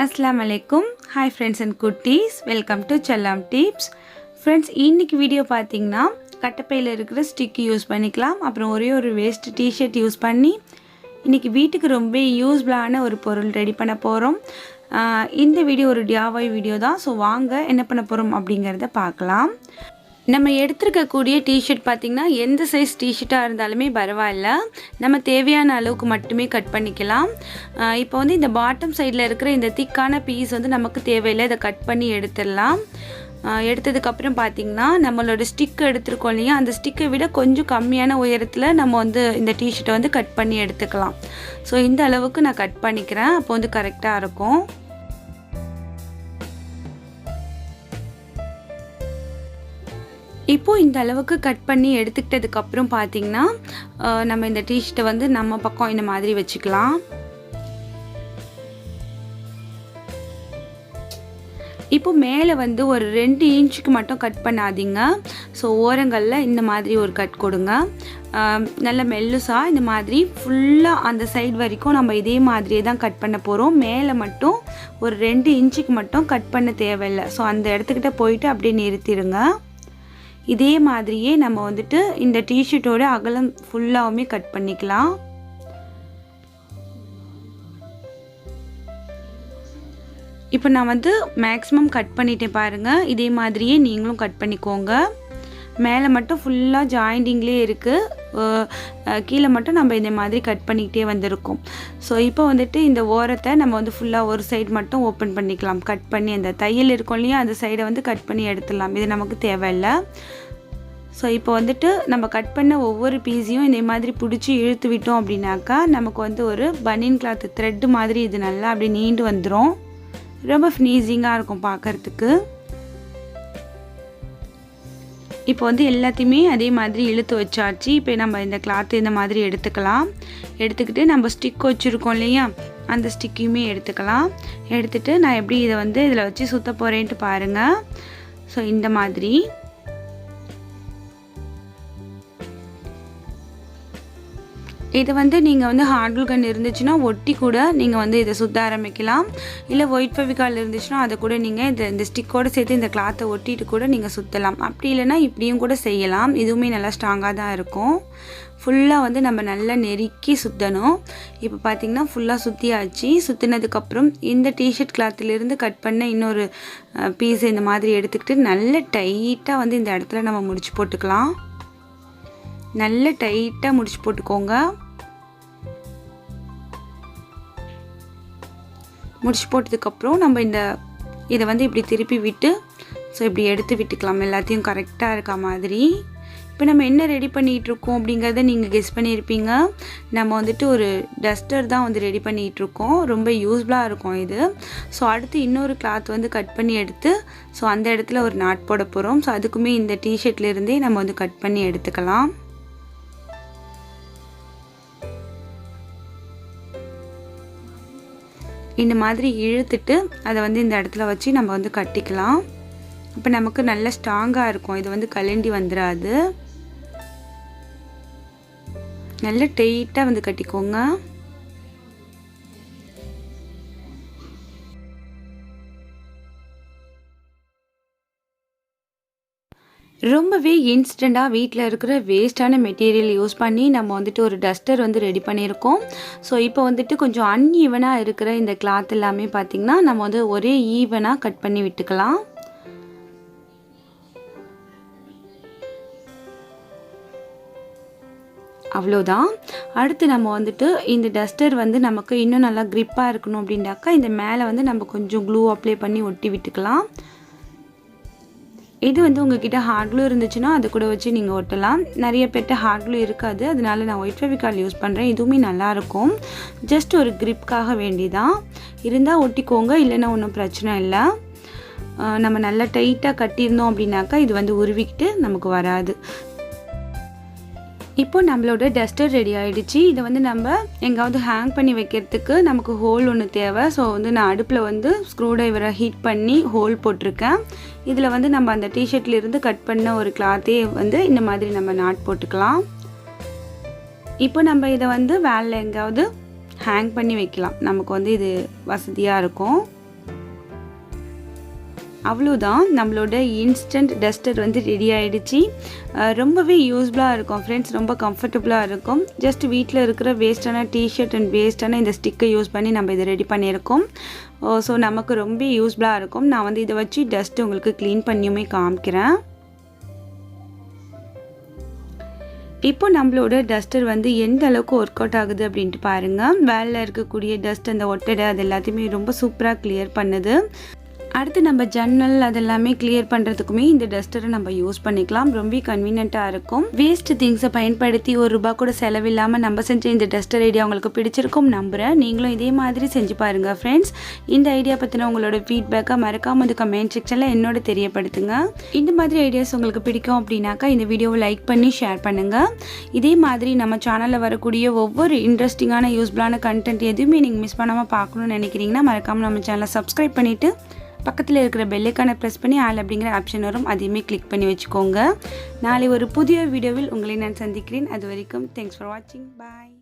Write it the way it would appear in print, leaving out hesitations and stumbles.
Assalamu alaikum. Hi friends and kutis. Welcome to Chellam tips. Friends, இன்னைக்கு video பாத்தீங்கன்னா கட்டப்பையில இருக்கிற stick use பண்ணிக்கலாம். அப்புறம் ஒரே ஒரு வேஸ்ட் டி-ஷர்ட் யூஸ் பண்ணி இன்னைக்கு வீட்டுக்கு ரொம்ப யூஸ்ஃபுல்லான ஒரு பொருள் ரெடி பண்ண போறோம். இந்த வீடியோ ஒரு DIY வீடியோ தான். சோ வாங்க என்ன பண்ண போறோம் அப்படிங்கறத பார்க்கலாம். நம்ம எடுத்துக்க கூடிய டி-ஷர்ட் பாத்தீங்கன்னா எந்த சைஸ் டி-ஷர்ட்டா இருந்தாலுமே பரவாயில்ல. நம்ம தேவையான அளவுக்கு மட்டுமே கட் பண்ணிக்கலாம். இப்போ வந்து இந்த பாட்டம் சைடுல இருக்கிற இந்த திக்கான பீஸ் வந்து நமக்கு தேவையில்லை. இத கட் பண்ணி எடுத்துடலாம். எடுத்ததுக்கு அப்புறம் பாத்தீங்கன்னா நம்மளோட ஸ்டிக் எடுத்துறோம் இல்லையா, அந்த ஸ்டிக்கை விட கொஞ்சம் கம்மியான உயரத்துல நம்ம வந்து இந்த டி-ஷர்ட்டை வந்து கட் பண்ணி எடுத்துக்கலாம். சோ இந்த அளவுக்கு நான் கட் பண்ணிக்கிறேன். அப்போ வந்து கரெக்ட்டா இருக்கும். இப்போ இந்த அளவுக்கு கட் பண்ணி எடுத்துக்கிட்டதுக்கு அப்புறம் பாத்தீங்கன்னா நம்ம இந்த டி-ஷர்ட்டை வந்து நம்ம பக்கம் இந்த மாதிரி வச்சுக்கலாம். இப்போ மேலே வந்து ஒரு 2 இன்ச்சுக்கு மட்டும் கட் பண்ணாதீங்க. ஸோ ஓரங்களில் இந்த மாதிரி ஒரு கட் கொடுங்க. நல்ல மெல்லுசா இந்த மாதிரி ஃபுல்லாக அந்த சைடு வரைக்கும் நம்ம இதே மாதிரியே தான் கட் பண்ண போகிறோம். மேலே மட்டும் ஒரு 2 இன்ச்சுக்கு மட்டும் கட் பண்ண தேவையில்லை. ஸோ அந்த இடத்துக்கிட்ட போயிட்டு அப்படியே நிறுத்திடுங்க. இதே மாதிரியே நம்ம வந்துட்டு இந்த டி-ஷர்ட்டோட அகலம் ஃபுல்லாவுமே கட் பண்ணிக்கலாம். இப்போ நான் வந்து மேக்ஸிமம் கட் பண்ணிட்டேன் பாருங்க. இதே மாதிரியே நீங்களும் கட் பண்ணிக்கோங்க. மேலே மட்டும் ஃபுல்லாக ஜாயிண்டிங்லேயே இருக்குது. கீழே மட்டும் நம்ம இந்த மாதிரி கட் பண்ணிக்கிட்டே வந்திருக்கோம். ஸோ இப்போ வந்துட்டு இந்த ஓரத்தை நம்ம வந்து ஃபுல்லாக ஒரு சைடு மட்டும் ஓப்பன் பண்ணிக்கலாம். கட் பண்ணி அந்த தையல் இருக்கும் இல்லையா, அந்த சைடை வந்து கட் பண்ணி எடுத்துடலாம். இது நமக்கு தேவையில்லை. ஸோ இப்போ வந்துட்டு நம்ம கட் பண்ண ஒவ்வொரு பீஸையும் இந்த மாதிரி பிடிச்சி இழுத்து விட்டோம் அப்படின்னாக்கா நமக்கு வந்து ஒரு பனியன் கிளாத் த்ரெட் மாதிரி இது நல்லா அப்படி நீண்டு வந்துடும். ரொம்ப ஃபினிஷிங்காக இருக்கும் பார்க்கறதுக்கு. இப்போ வந்து எல்லாத்தையுமே அதே மாதிரி இழுத்து வச்சாச்சு. இப்போ நம்ம இந்த கிளாத் இந்த மாதிரி எடுத்துக்கலாம். எடுத்துக்கிட்டு நம்ம ஸ்டிக் வச்சுருக்கோம் இல்லையா, அந்த ஸ்டிக்கையுமே எடுத்துக்கலாம். எடுத்துகிட்டு நான் எப்படி இதை வந்து இதில் வச்சு சுற்ற போகிறேன்ட்டு பாருங்கள். ஸோ இந்த மாதிரி இது வந்து நீங்கள் வந்து ஹார்ட் க்ளூ கன் இருந்துச்சுன்னா ஒட்டி கூட நீங்கள் வந்து இதை சுற்ற ஆரம்பிக்கலாம். இல்லை ஒயிட் ஃபெவிகால் இருந்துச்சுன்னா அதை கூட நீங்கள் இந்த ஸ்டிக்கோடு சேர்த்து இந்த கிளாத்தை ஒட்டிட்டு கூட நீங்கள் சுற்றலாம். அப்படி இல்லைன்னா இப்படியும் கூட செய்யலாம். இதுவுமே நல்லா ஸ்ட்ராங்காக தான் இருக்கும். ஃபுல்லாக வந்து நம்ம நல்லா நெருக்கி சுற்றணும். இப்போ பார்த்திங்கன்னா ஃபுல்லாக சுற்றியாச்சு. சுற்றினதுக்கப்புறம் இந்த டி-ஷர்ட் கிளாத்திலிருந்து கட் பண்ண இன்னொரு பீஸ் இந்த மாதிரி எடுத்துக்கிட்டு நல்ல டைட்டாக வந்து இந்த இடத்துல நம்ம முடிச்சு போட்டுக்கலாம். நல்ல டைட்டாக முடிச்சு போட்டுக்கோங்க. முடிச்சு போட்டதுக்கப்புறம் நம்ம இதை வந்து இப்படி திருப்பி விட்டு ஸோ இப்படி எடுத்து விட்டுக்கலாம். எல்லாத்தையும் கரெக்டாக இருக்க மாதிரி. இப்போ நம்ம என்ன ரெடி பண்ணிகிட்ருக்கோம் அப்படிங்கிறத நீங்கள் கெஸ் பண்ணியிருப்பீங்க. நம்ம வந்துட்டு ஒரு டஸ்டர் தான் வந்து ரெடி பண்ணிகிட்ருக்கோம். ரொம்ப யூஸ்ஃபுல்லாக இருக்கும் இது. ஸோ அடுத்து இன்னொரு கிளாத் வந்து கட் பண்ணி எடுத்து ஸோ அந்த இடத்துல ஒரு நாட் போட போகிறோம். ஸோ அதுக்குமே இந்த டி-ஷர்ட்லேருந்தே நம்ம வந்து கட் பண்ணி எடுத்துக்கலாம். இந்த மாதிரி இழுத்துட்டு அதை வந்து இந்த இடத்துல வச்சு நம்ம வந்து கட்டிக்கலாம். இப்போ நமக்கு நல்ல ஸ்ட்ராங்காக இருக்கும். இது வந்து கலண்டி வந்துடாது. நல்ல டைட்டாக வந்து கட்டிக்கோங்க. ரொம்பவே இன்ஸ்டண்ட்டாக வீட்டில் இருக்கிற வேஸ்ட்டான மெட்டீரியல் யூஸ் பண்ணி நம்ம வந்துட்டு ஒரு டஸ்டர் வந்து ரெடி பண்ணியிருக்கோம். ஸோ இப்போ வந்துட்டு கொஞ்சம் அன்ஈவனாக இருக்கிற இந்த கிளாத் எல்லாமே பார்த்திங்கன்னா நம்ம வந்து ஒரே ஈவனாக கட் பண்ணி விட்டுக்கலாம். அவ்வளோதான். அடுத்து நம்ம வந்துட்டு இந்த டஸ்டர் வந்து நமக்கு இன்னும் நல்லா க்ரிப்பாக இருக்கணும் அப்படின்னாக்கா இந்த மேலே வந்து நம்ம கொஞ்சம் க்ளூ அப்ளை பண்ணி ஒட்டி விட்டுக்கலாம். இது வந்து உங்ககிட்ட ஹார்ட் க்ளூ இருந்துச்சுன்னா அது கூட வச்சு நீங்கள் ஒட்டலாம். நிறைய பேர்ட்ட ஹார்ட் க்ளூ இருக்காது, அதனால நான் ஒயிட் ஃபெவிகால் யூஸ் பண்ணுறேன். இதுவுமே நல்லாயிருக்கும். ஜஸ்ட் ஒரு க்ரிப்காக வேண்டிதான். இருந்தால் ஒட்டிக்கோங்க, இல்லைன்னா ஒன்றும் பிரச்சனை இல்லை. நம்ம நல்லா டைட்டாக கட்டியிருந்தோம் அப்படின்னாக்கா இது வந்து உருவிக்கிட்டு நமக்கு வராது. இப்போ நம்மளோட டஸ்டர் ரெடி ஆகிடுச்சு. இதை வந்து நம்ம எங்காவது ஹேங் பண்ணி வைக்கிறதுக்கு நமக்கு ஹோல் ஒன்று தேவை. ஸோ வந்து நான் அடுப்பில் வந்து ஸ்க்ரூ ட்ரைவரை ஹீட் பண்ணி ஹோல் போட்டிருக்கேன். இதில் வந்து நம்ம அந்த டி-ஷர்ட்லேருந்து கட் பண்ண ஒரு கிளாத்தே வந்து இந்த மாதிரி நம்ம நாட் போட்டுக்கலாம். இப்போ நம்ம இதை வந்து வேலில் எங்காவது ஹேங் பண்ணி வைக்கலாம். நமக்கு வந்து இது வசதியாக இருக்கும். அவ்வளோதான், நம்மளோட இன்ஸ்டன்ட் டஸ்டர் வந்து ரெடி ஆகிடுச்சு. ரொம்பவே யூஸ்ஃபுல்லாக இருக்கும் ஃப்ரெண்ட்ஸ், ரொம்ப கம்ஃபர்டபுளாக இருக்கும். ஜஸ்ட் வீட்டில் இருக்கிற வேஸ்ட்டான டிஷர்ட் அண்ட் வேஸ்ட்டான இந்த ஸ்டிக்கை யூஸ் பண்ணி நம்ம இதை ரெடி பண்ணியிருக்கோம். ஸோ நமக்கு ரொம்ப யூஸ்ஃபுல்லாக இருக்கும். நான் வந்து இதை வச்சு டஸ்ட்டு உங்களுக்கு க்ளீன் பண்ணியுமே காமிக்கிறேன். இப்போ நம்மளோட டஸ்டர் வந்து எந்த அளவுக்கு ஒர்க் அவுட் ஆகுது அப்படின்ட்டு பாருங்கள். வேலில் இருக்கக்கூடிய டஸ்ட், அந்த ஒட்டடை, அது எல்லாத்தையுமே ரொம்ப சூப்பராக கிளியர் பண்ணுது. அடுத்து நம்ம ஜன்னல் அதெல்லாமே கிளியர் பண்ணுறதுக்குமே இந்த டஸ்டரை நம்ம யூஸ் பண்ணிக்கலாம். ரொம்ப கன்வீனியண்ட்டாக இருக்கும். வேஸ்ட் திங்ஸை பயன்படுத்தி ₹1 கூட செலவில்லாமல் நம்ம செஞ்ச இந்த டஸ்டர் ஐடியா உங்களுக்கு பிடிச்சிருக்கும் நம்புகிறேன். நீங்களும் இதே மாதிரி செஞ்சு பாருங்கள் ஃப்ரெண்ட்ஸ். இந்த ஐடியா பற்றின உங்களோட ஃபீட்பேக்கை மறக்காமல் அந்த கமெண்ட் செக்ஷனில் என்னோட தெரியப்படுத்துங்க. இந்த மாதிரி ஐடியாஸ் உங்களுக்கு பிடிக்கும் அப்படின்னாக்கா இந்த வீடியோவை லைக் பண்ணி ஷேர் பண்ணுங்கள். இதே மாதிரி நம்ம சேனலில் வரக்கூடிய ஒவ்வொரு இன்ட்ரெஸ்டிங்கான யூஸ்ஃபுல்லான கண்டென்ட் எதுவுமே நீங்கள் மிஸ் பண்ணாமல் பார்க்கணுன்னு நினைக்கிறீங்கன்னா மறக்காமல் நம்ம சேனலை சப்ஸ்கிரைப் பண்ணிவிட்டு பக்கத்தில் இருக்கிற பெல் ஐகானை ப்ரெஸ் பண்ணி ஆல் அப்படிங்கிற ஆப்ஷன் வரும், அதையுமே கிளிக் பண்ணி வச்சுக்கோங்க. நாளை ஒரு புதிய வீடியோவில் உங்களை நான் சந்திக்கிறேன். அது வரைக்கும் தேங்க்ஸ் ஃபார் வாட்சிங். பாய்.